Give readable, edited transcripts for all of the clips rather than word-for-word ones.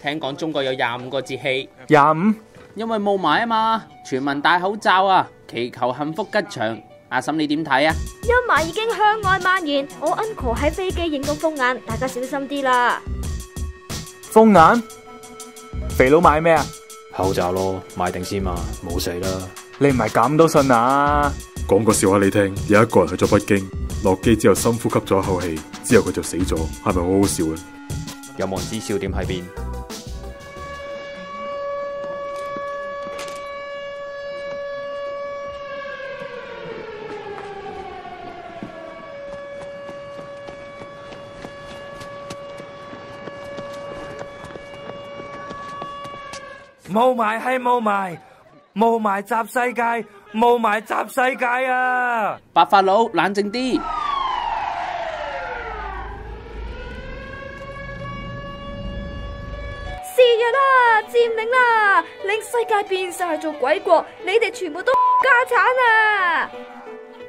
聽講中國有25個節氣，25？因為霧霾啊嘛，全民戴口罩啊，祈求幸福吉祥。阿嬸你點睇啊？陰霾已經向外蔓延，我 uncle 喺飛機影到風眼，大家小心啲啦。風眼？肥佬買咩啊？口罩咯，買定先嘛，冇死啦。你唔係咁都信啊？講個笑話你聽，有一個人去咗北京，落機之後深呼吸咗一口氣，之後佢就死咗，係咪好好笑啊？有冇人知笑點喺邊？霧霾係霧霾，霧霾集世界，霧霾集世界啊！白髮佬冷靜啲。是日啦，佔領啦，令世界變晒做鬼國，你哋全部都家產啊！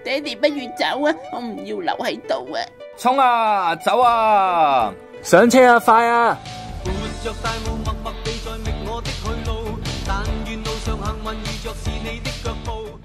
爹哋不如走啊，我唔要留喺度啊！衝啊，走啊！上車啊，快啊！活着大霧默默地在覓我的去路，但願路上幸運遇着是你的腳步。